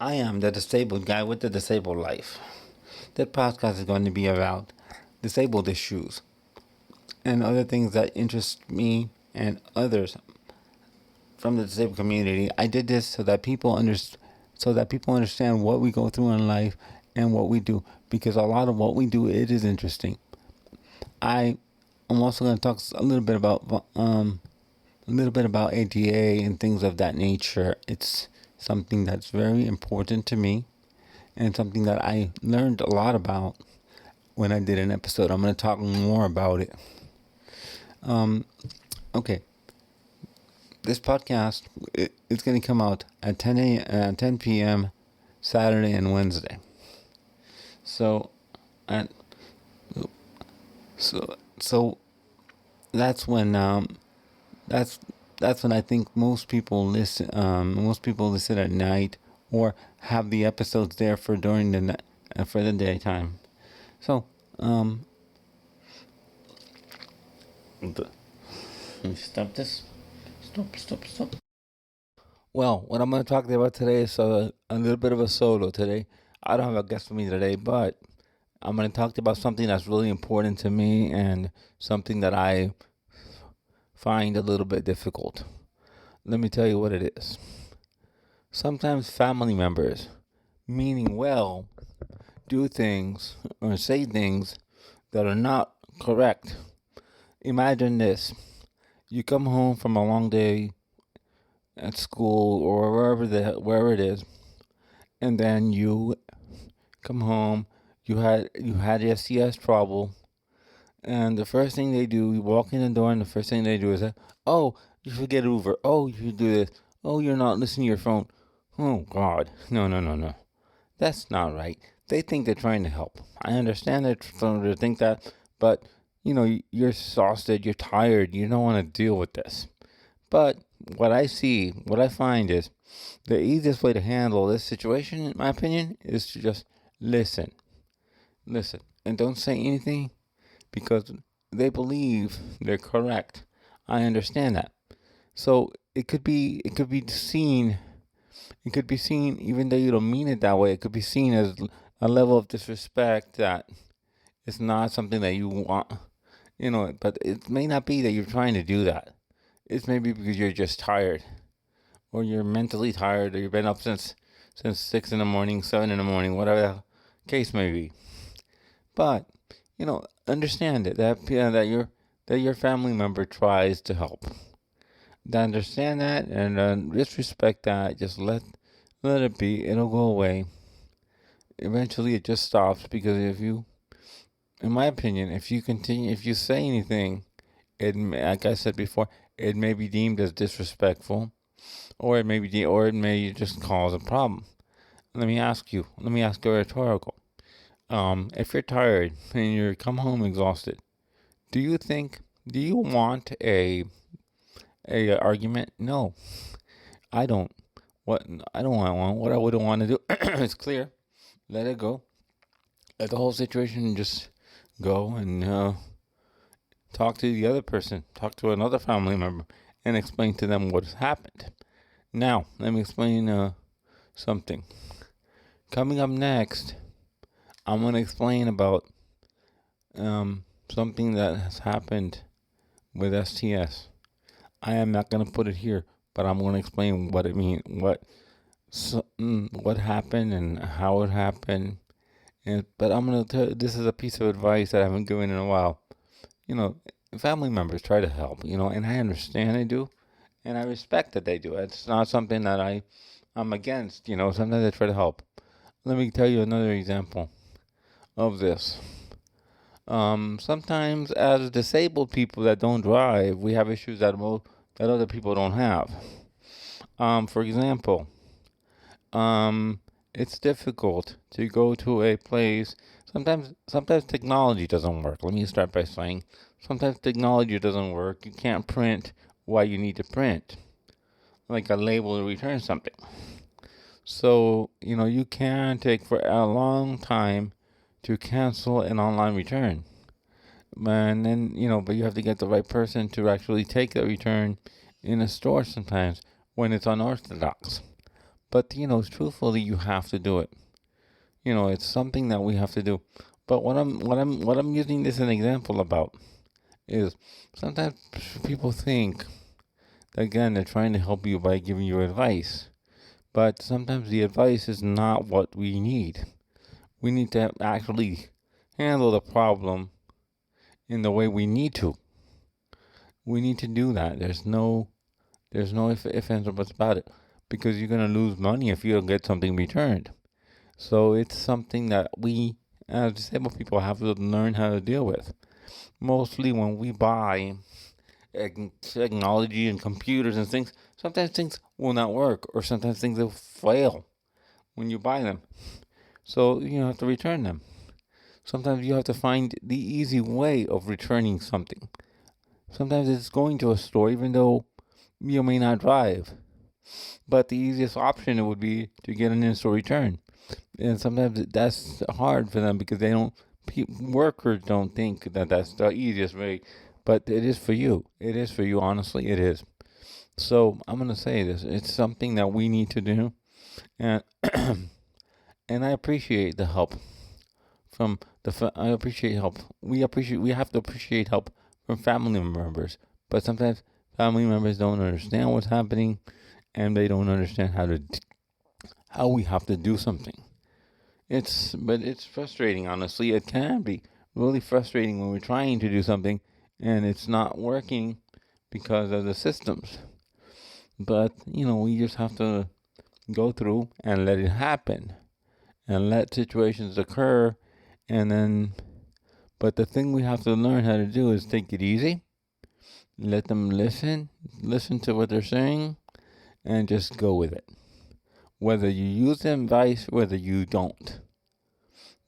I am the disabled guy with the disabled life. That podcast is going to be about disabled issues and other things that interest me and others from the disabled community. I did this so that people understand what we go through in life and what we do, because a lot of what we do, it is interesting. I am also going to talk a little bit about ADA and things of that nature. It's something that's very important to me and something that I learned a lot about when I did an episode. I'm going to talk more about it. Okay, this podcast it's going to come out at 10 p.m. Saturday and Wednesday. So, at so that's when that's when I think most people listen. Most people listen at night or have the episodes there for during for the daytime. So, let me stop this. Stop. Well, what I'm going to talk about today is a little bit of a solo today. I don't have a guest with me today, but I'm going to talk about something that's really important to me and something that I find a little bit difficult. Let me tell you what it is. Sometimes family members, meaning well, do things or say things that are not correct. Imagine this. You come home from a long day at school or wherever it is, and then you come home. You had STS trouble, and the first thing they do, you walk in the door, and the first thing they do is say, "Oh, you should get Uber. Oh, you should do this. Oh, you're not listening to your phone. Oh God, no. That's not right." They think they're trying to help. I understand they're trying to think that, but you're exhausted, you're tired, you don't want to deal with this. But what I find is the easiest way to handle this situation, in my opinion, is to just listen. Listen. And don't say anything because they believe they're correct. I understand that. So it could be seen even though you don't mean it that way, it could be seen as a level of disrespect that it's not something that you want, but it may not be that you're trying to do that. It's maybe because you're just tired, or you're mentally tired, or you've been up since 6 in the morning, 7 in the morning, whatever the case may be. But understand it that your family member tries to help. To understand that and just respect that. Just let it be. It'll go away. Eventually, it just stops because in my opinion, if you say anything, like I said before, it may be deemed as disrespectful, or or it may just cause a problem. Let me ask you a rhetorical. If you're tired and you come home exhausted, do you think, do you want a argument? No, I don't. What I don't want one. What I wouldn't want to do is clear. Let it go. Let the whole situation just go and talk to the other person. Talk to another family member and explain to them what has happened. Now, let me explain something. Coming up next, I'm going to explain about something that has happened with STS. I am not going to put it here, but I'm going to explain what it means, what happened and how it happened. But I'm going to tell this is a piece of advice that I haven't given in a while. You know, family members try to help, and I understand they do, and I respect that they do. It's not something that I'm against, sometimes they try to help. Let me tell you another example of this. Sometimes as disabled people that don't drive, we have issues that other people don't have. For example, it's difficult to go to a place. Sometimes technology doesn't work. Let me start by saying sometimes technology doesn't work. You can't print what you need to print, like a label to return something. So, you can take for a long time to cancel an online return. And then, but you have to get the right person to actually take the return in a store sometimes when it's unorthodox. But truthfully, you have to do it. It's something that we have to do. But what I'm using this as an example about is sometimes people think, again, they're trying to help you by giving you advice. But sometimes the advice is not what we need. We need to actually handle the problem in the way we need to. We need to do that. There's no if ands, or buts about it. Because you're going to lose money if you don't get something returned. So it's something that we, as disabled people, have to learn how to deal with. Mostly when we buy technology and computers and things, sometimes things will not work, or sometimes things will fail when you buy them. So you have to return them. Sometimes you have to find the easy way of returning something. Sometimes it's going to a store, even though you may not drive. But the easiest option would be to get an in-store return. And sometimes that's hard for them because workers don't think that that's the easiest way. But it is for you. It is for you, honestly, it is. So I'm going to say this. It's something that we need to do. And and I appreciate the help from I appreciate help. We have to appreciate help from family members. But sometimes family members don't understand what's happening, and they don't understand how we have to do something. But it's frustrating, honestly. It can be really frustrating when we're trying to do something and it's not working because of the systems. But, we just have to go through and let it happen and let situations occur. And then, but the thing we have to learn how to do is take it easy, let them listen to what they're saying, and just go with it. Whether you use the advice, whether you don't.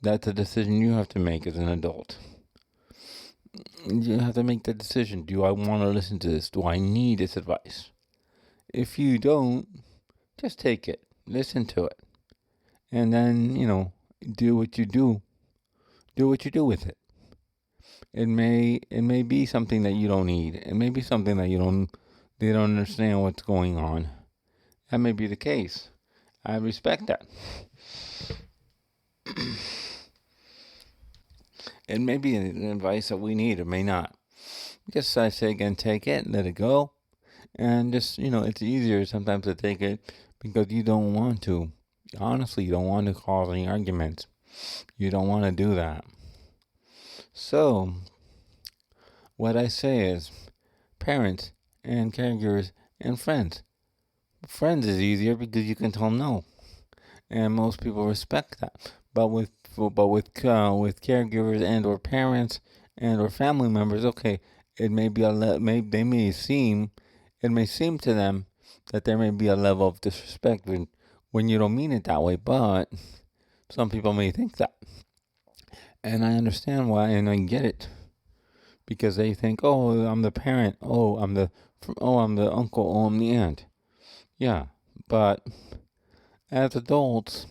That's a decision you have to make as an adult. You have to make that decision. Do I want to listen to this? Do I need this advice? If you don't, just take it. Listen to it. And then, do what you do. Do what you do with it. It may be something that you don't need. It may be something that they don't understand what's going on. That may be the case. I respect that. It may be an advice that we need, or may not. Just, I say again, take it, let it go. And just, it's easier sometimes to take it because you don't want to. Honestly, you don't want to cause any arguments. You don't want to do that. So, what I say is, parents and caregivers and friends. Friends is easier because you can tell them no, and most people respect that. But with caregivers and or parents and or family members, okay, it may be it may seem to them that there may be a level of disrespect when you don't mean it that way, but some people may think that. And I understand why, and I get it. Because they think, oh, I'm the parent, I'm the uncle, I'm the aunt. Yeah, but as adults,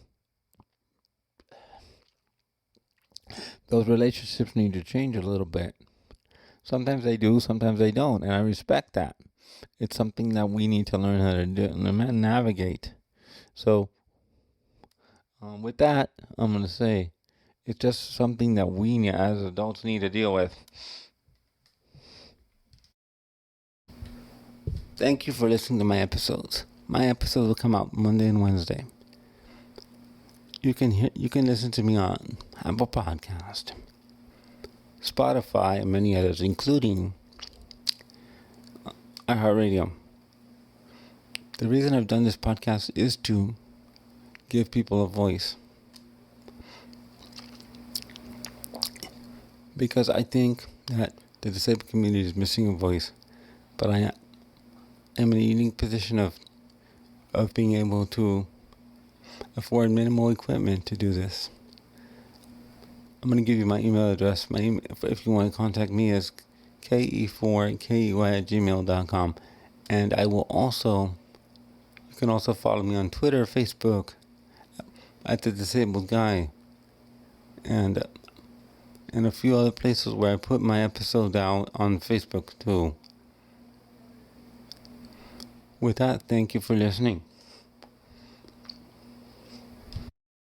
those relationships need to change a little bit. Sometimes they do, sometimes they don't, and I respect that. It's something that we need to learn how to do and navigate. So, with that, I'm going to say it's just something that we as adults need to deal with. Thank you for listening to my episodes. My episodes will come out Monday and Wednesday. You can listen to me on Apple Podcast, Spotify, and many others, including iHeartRadio. The reason I've done this podcast is to give people a voice. Because I think that the disabled community is missing a voice. But I am in a unique position of being able to afford minimal equipment to do this. I'm going to give you my email address. My email, if you want to contact me, is ke4key@gmail.com. And I will also, you can also follow me on Twitter, Facebook, at The Disabled Guy, and a few other places where I put my episodes out on Facebook too. With that, thank you for listening.